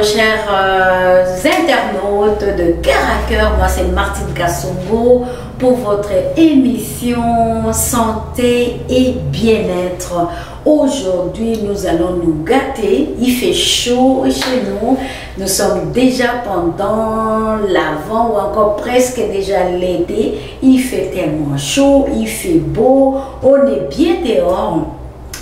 chers internautes de Cœur à Cœur. Moi, c'est Martine Kassongo pour votre émission Santé et Bien-être. Aujourd'hui, nous allons nous gâter. Il fait chaud chez nous. Nous sommes déjà pendant l'avant ou encore presque déjà l'été. Il fait tellement chaud, il fait beau, on est bien dehors.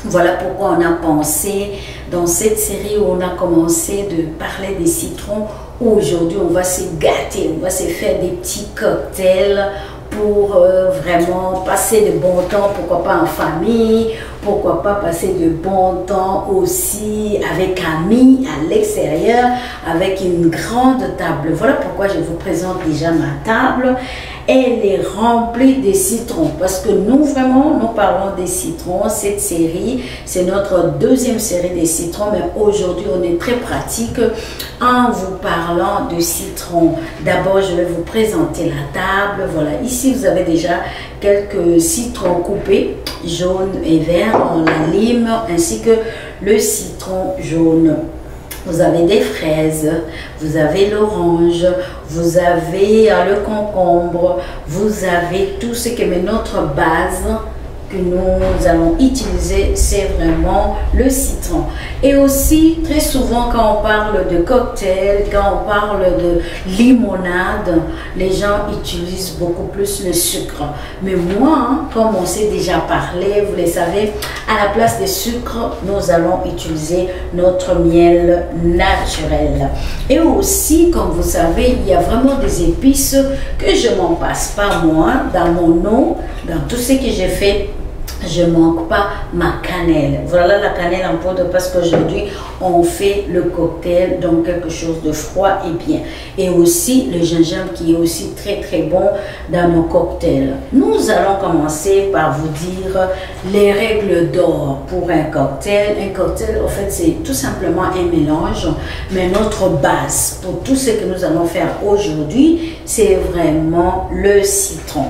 Voilà pourquoi on a pensé dans cette série où on a commencé de parler des citrons. Aujourd'hui, on va se gâter, on va se faire des petits cocktails pour vraiment passer de bons temps, pourquoi pas en famille, pourquoi pas passer de bons temps aussi avec amis à l'extérieur, avec une grande table. Voilà pourquoi je vous présente déjà ma table. Elle est remplie de citrons parce que nous vraiment nous parlons des citrons. Cette série, c'est notre deuxième série des citrons, mais aujourd'hui on est très pratique en vous parlant de citrons. D'abord, je vais vous présenter la table. Voilà, ici vous avez déjà quelques citrons coupés, jaune et vert, la lime ainsi que le citron jaune. Vous avez des fraises, vous avez l'orange, vous avez le concombre, vous avez tout ce qui est notre base que nous allons utiliser, c'est vraiment le citron. Et aussi, très souvent, quand on parle de cocktail, quand on parle de limonade, les gens utilisent beaucoup plus le sucre. Mais moi, comme on s'est déjà parlé, vous le savez, à la place des sucres, nous allons utiliser notre miel naturel. Et aussi, comme vous savez, il y a vraiment des épices que je m'en passe pas moi, dans mon eau, dans tout ce que j'ai fait. Je ne manque pas ma cannelle. Voilà la cannelle en poudre parce qu'aujourd'hui, on fait le cocktail dans quelque chose de froid et bien. Et aussi le gingembre qui est aussi très très bon dans nos cocktails. Nous allons commencer par vous dire les règles d'or pour un cocktail. Un cocktail, en fait, c'est tout simplement un mélange. Mais notre base pour tout ce que nous allons faire aujourd'hui, c'est vraiment le citron.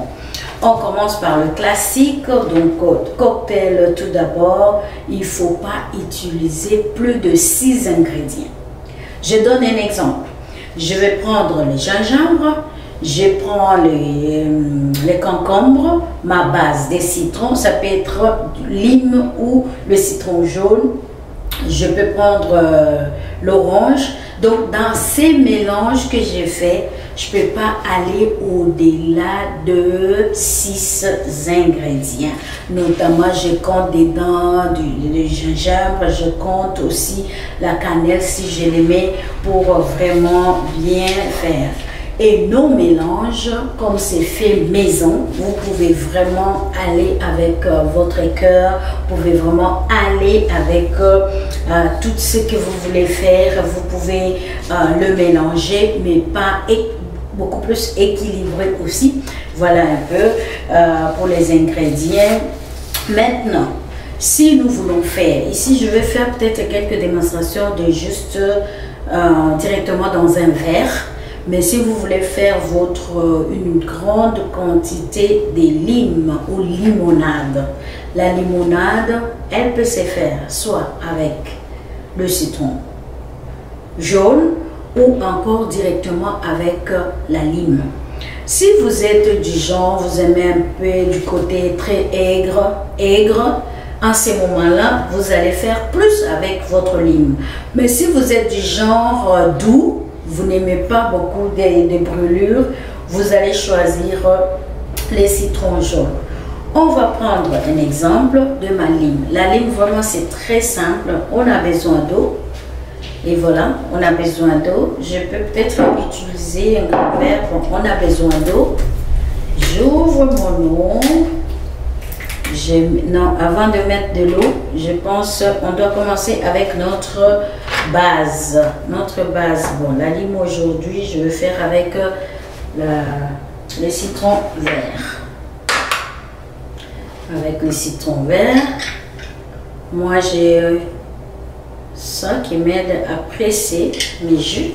On commence par le classique, donc cocktail tout d'abord, il ne faut pas utiliser plus de 6 ingrédients. Je donne un exemple. Je vais prendre le gingembre, je prends les concombres, ma base des citrons, ça peut être lime ou le citron jaune. Je peux prendre l'orange. Donc, dans ces mélanges que j'ai fait, je ne peux pas aller au-delà de 6 ingrédients. Notamment, je compte dedans du gingembre, je compte aussi la cannelle si je les mets pour vraiment bien faire. Et nos mélanges, comme c'est fait maison, vous pouvez vraiment aller avec votre cœur, vous pouvez vraiment aller avec tout ce que vous voulez faire. Vous pouvez le mélanger, mais pas beaucoup plus équilibré aussi. Voilà un peu pour les ingrédients. Maintenant, si nous voulons faire, ici je vais faire peut-être quelques démonstrations de juste directement dans un verre. Mais si vous voulez faire une grande quantité de limes ou limonade, la limonade, elle peut se faire soit avec le citron jaune ou encore directement avec la lime. Si vous êtes du genre, vous aimez un peu du côté très aigre, en ces moments-là, vous allez faire plus avec votre lime. Mais si vous êtes du genre doux, vous n'aimez pas beaucoup de brûlures, vous allez choisir les citrons jaunes. On va prendre un exemple de ma lime. La lime, vraiment, c'est très simple. On a besoin d'eau. Et voilà, on a besoin d'eau. Je peux peut-être utiliser un grand verre. Bon, on a besoin d'eau. J'ouvre mon eau. Non, avant de mettre de l'eau, je pense on doit commencer avec notre base. Bon, la lime aujourd'hui, je vais faire avec les citrons verts. Avec les citrons verts, moi j'ai ça qui m'aide à presser mes jus.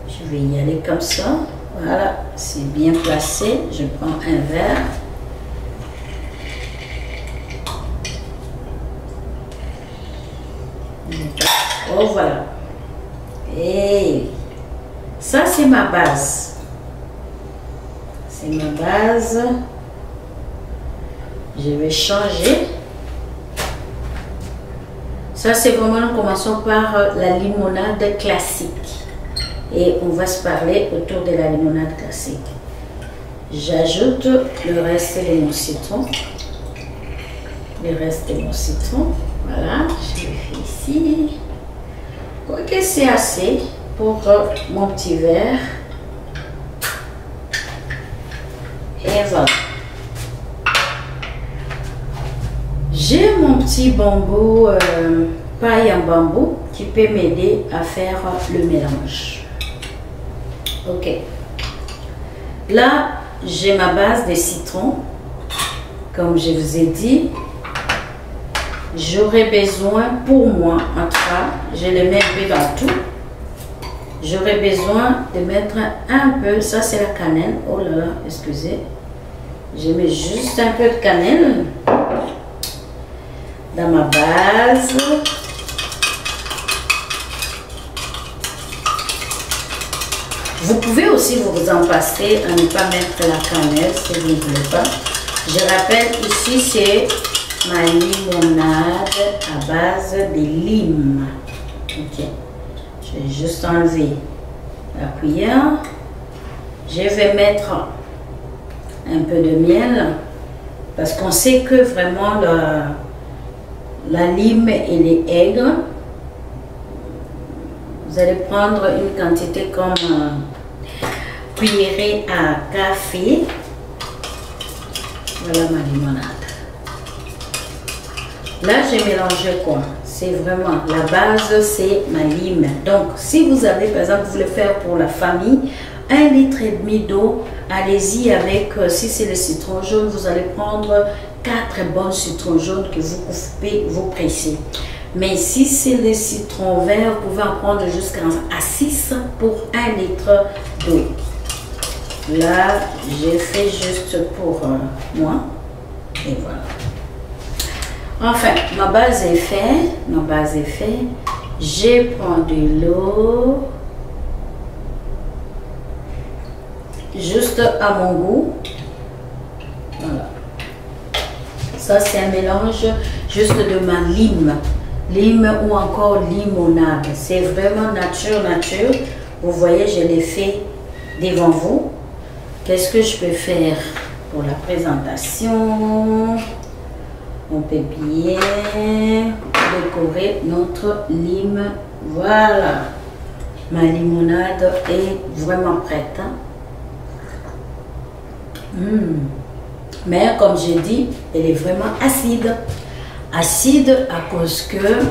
Je vais y aller comme ça. Voilà, c'est bien placé. Je prends un verre. Oh, voilà. Et ça, c'est ma base. C'est ma base. Je vais changer. Ça, c'est vraiment, nous commençons par la limonade classique. Et on va se parler autour de la limonade classique. J'ajoute le reste de mon citron. Le reste de mon citron. Voilà, je le fais ici. Ok, c'est assez pour mon petit verre. Et voilà. J'ai mon petit bambou, paille en bambou, qui peut m'aider à faire le mélange. Ok. Là, j'ai ma base de citron. Comme je vous ai dit, j'aurais besoin, pour moi, en tout cas, je le mets un peu dans tout. J'aurais besoin de mettre un peu, ça c'est la cannelle. Oh là là, excusez. Je mets juste un peu de cannelle dans ma base. Vous pouvez aussi vous en passer à ne pas mettre la cannelle si vous ne voulez pas. Je rappelle, ici c'est ma limonade à base de lime. Ok. Je vais juste enlever la cuillère. Je vais mettre un peu de miel parce qu'on sait que vraiment la lime elle est aigre. Vous allez prendre une quantité comme cuillerée à café. Voilà ma limonade. Là, j'ai mélangé quoi? C'est vraiment la base, c'est ma lime. Donc, si vous avez, par exemple, vous voulez faire pour la famille, 1,5 litre d'eau, allez-y avec, si c'est le citron jaune, vous allez prendre 4 bons citrons jaunes que vous coupez, vous pressez. Mais si c'est le citron vert, vous pouvez en prendre jusqu'à 6 pour 1 litre d'eau. Là, j'ai fait juste pour moi. Et voilà. Enfin, ma base est faite. Ma base est faite. Je prends de l'eau. Juste à mon goût. Voilà. Ça, c'est un mélange juste de ma lime. Lime ou encore limonade. C'est vraiment nature. Vous voyez, je l'ai fait devant vous. Qu'est-ce que je peux faire pour la présentation? On peut bien décorer notre lime. Voilà. Ma limonade est vraiment prête. Mais comme j'ai dit, elle est vraiment acide. Acide à cause que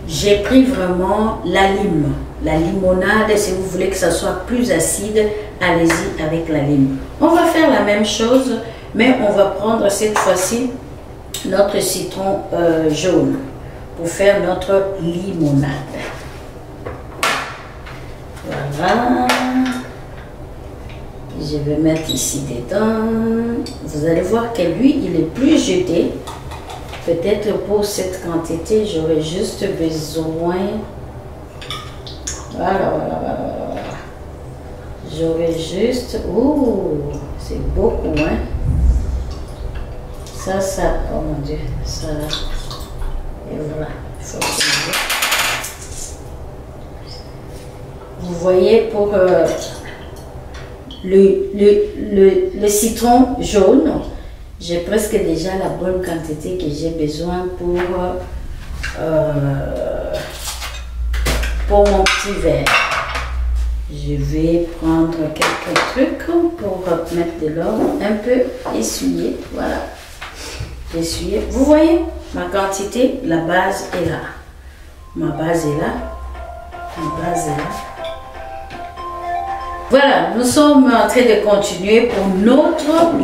j'ai pris vraiment la lime. La limonade, si vous voulez que ça soit plus acide, allez-y avec la lime. On va faire la même chose, mais on va prendre cette fois-ci notre citron jaune pour faire notre limonade. Voilà. Je vais mettre ici dedans. Vous allez voir que lui, il est plus jeté. Peut-être pour cette quantité, j'aurais juste besoin. Voilà. J'aurais juste. Ouh, c'est beaucoup, hein. Ça. Oh mon Dieu. Ça. Et voilà. Il faut que vous voyez pour le citron jaune. J'ai presque déjà la bonne quantité que j'ai besoin pour mon petit verre. Je vais prendre quelques trucs pour mettre de l'eau, un peu essuyer. Voilà. Essuyer. Vous voyez ma quantité, la base est là. Ma base est là. Ma base est là. Voilà, nous sommes en train de continuer pour notre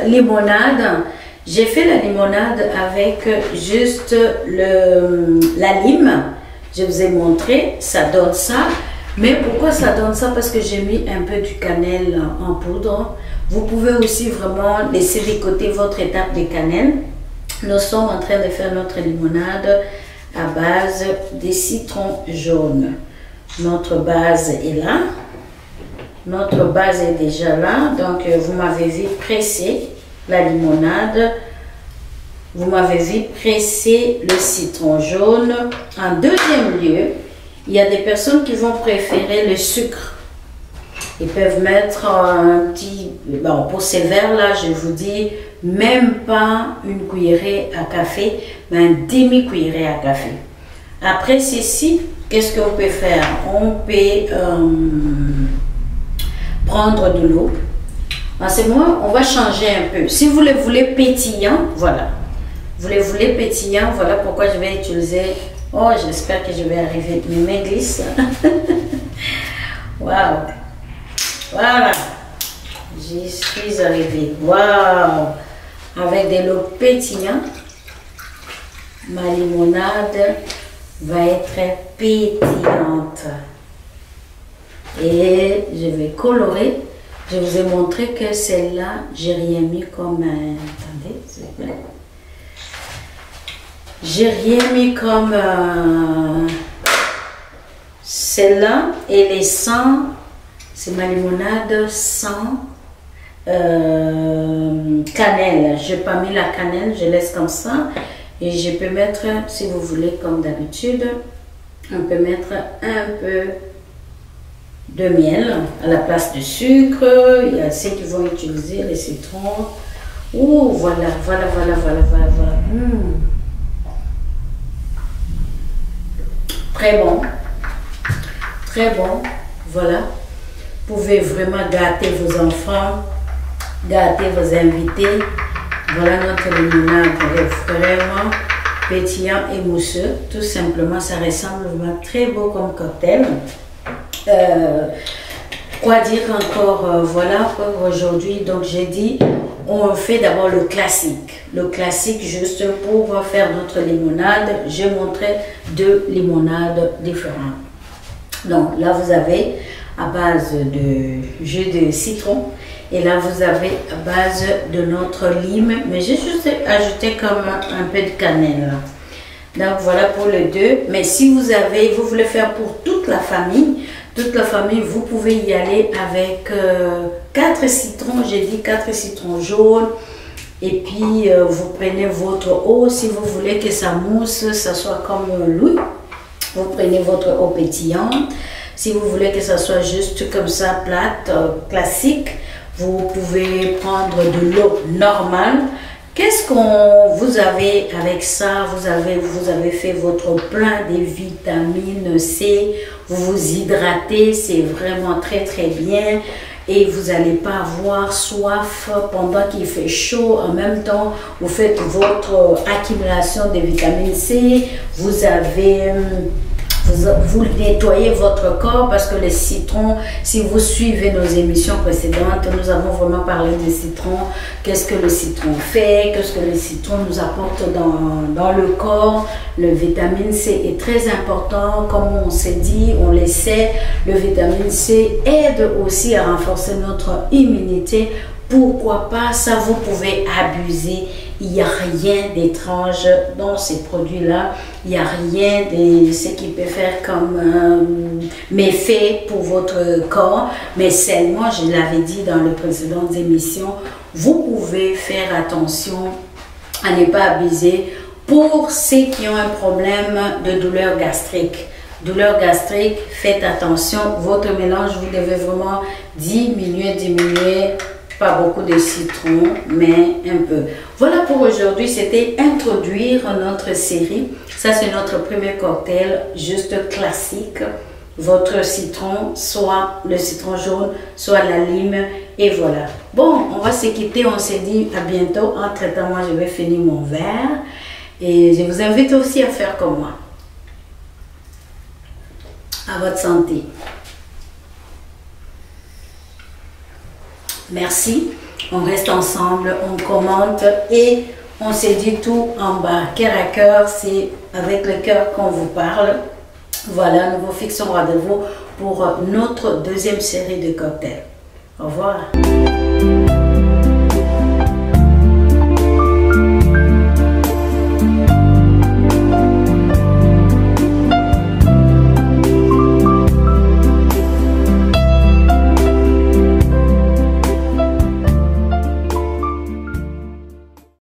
limonade. J'ai fait la limonade avec juste la lime. Je vous ai montré, ça donne ça. Mais pourquoi ça donne ça? Parce que j'ai mis un peu du cannelle en poudre. Vous pouvez aussi vraiment laisser de côté votre étape de cannelle. Nous sommes en train de faire notre limonade à base de citron jaune. Notre base est là. Notre base est déjà là. Donc, vous m'avez vu presser la limonade. Vous m'avez vu presser le citron jaune. En deuxième lieu, il y a des personnes qui vont préférer le sucre. Ils peuvent mettre un petit... Bon, pour ces verres-là, je vous dis, même pas une cuillerée à café, mais un demi-cuillerée à café. Après ceci, qu'est-ce qu'on peut faire? On peut prendre de l'eau. En ce moment, on va changer un peu. Si vous le voulez pétillant, voilà. Vous le voulez pétillant, voilà pourquoi je vais utiliser... Oh, j'espère que je vais arriver. Mes mains glissent. Waouh! Voilà. J'y suis arrivée. Waouh! Avec de l'eau pétillante, ma limonade va être pétillante. Et je vais colorer. Je vous ai montré que celle-là, j'ai rien mis comme... attendez, s'il vous plaît. J'ai rien mis comme celle-là. Et les 100, c'est ma limonade sans cannelle. Je n'ai pas mis la cannelle, je laisse comme ça. Et je peux mettre, si vous voulez, comme d'habitude, on peut mettre un peu de miel à la place du sucre. Il y a ceux qui vont utiliser les citrons. Oh, voilà. Très bon. Très bon. Voilà. Vous pouvez vraiment gâter vos enfants, gâter vos invités. Voilà notre limonade. Elle est vraiment pétillant et mousseux. Tout simplement, ça ressemble vraiment très beau comme cocktail. Quoi dire encore? Voilà pour aujourd'hui. Donc, j'ai dit, on fait d'abord le classique. Le classique, juste pour faire notre limonade. Je montrais deux limonades différentes. Donc, là, vous avez à base de jus de citron. Et là, vous avez à base de notre lime. Mais j'ai juste ajouté comme un peu de cannelle. Donc, voilà pour les deux. Mais si vous voulez faire pour toute la famille, vous pouvez y aller avec 4 citrons. J'ai dit 4 citrons jaunes. Et puis, vous prenez votre eau. Si vous voulez que ça mousse, ça soit comme l'huile, vous prenez votre eau pétillante. Si vous voulez que ça soit juste comme ça, plate, classique, vous pouvez prendre de l'eau normale. Qu'est-ce qu'on vous avez avec ça? Vous avez fait votre plein de vitamine C, vous vous hydratez, c'est vraiment très très bien. Et vous n'allez pas avoir soif pendant qu'il fait chaud. En même temps, vous faites votre accumulation de vitamine C. Vous nettoyez votre corps parce que les citrons, si vous suivez nos émissions précédentes, nous avons vraiment parlé des citrons. Qu'est-ce que le citron fait? Qu'est-ce que le citron nous apporte dans le corps? Le vitamine C est très important. Comme on s'est dit, on le sait, le vitamine C aide aussi à renforcer notre immunité. Pourquoi pas? Ça, vous pouvez abuser. Il n'y a rien d'étrange dans ces produits-là. Il n'y a rien de ce qui peut faire comme méfait pour votre corps. Mais seulement, je l'avais dit dans les précédentes émissions, vous pouvez faire attention à ne pas abuser pour ceux qui ont un problème de douleur gastrique. Douleur gastrique, faites attention. Votre mélange, vous devez vraiment diminuer. Pas beaucoup de citron, mais un peu. Voilà pour aujourd'hui, c'était introduire notre série. Ça, c'est notre premier cocktail, juste classique. Votre citron, soit le citron jaune, soit la lime, et voilà. Bon, on va se quitter, on s'est dit à bientôt. Entre-temps, moi, je vais finir mon verre. Et je vous invite aussi à faire comme moi. À votre santé. Merci, on reste ensemble, on commente et on se dit tout en bas. Cœur à cœur, c'est avec le cœur qu'on vous parle. Voilà, nous vous fixons rendez-vous pour notre deuxième série de cocktails. Au revoir.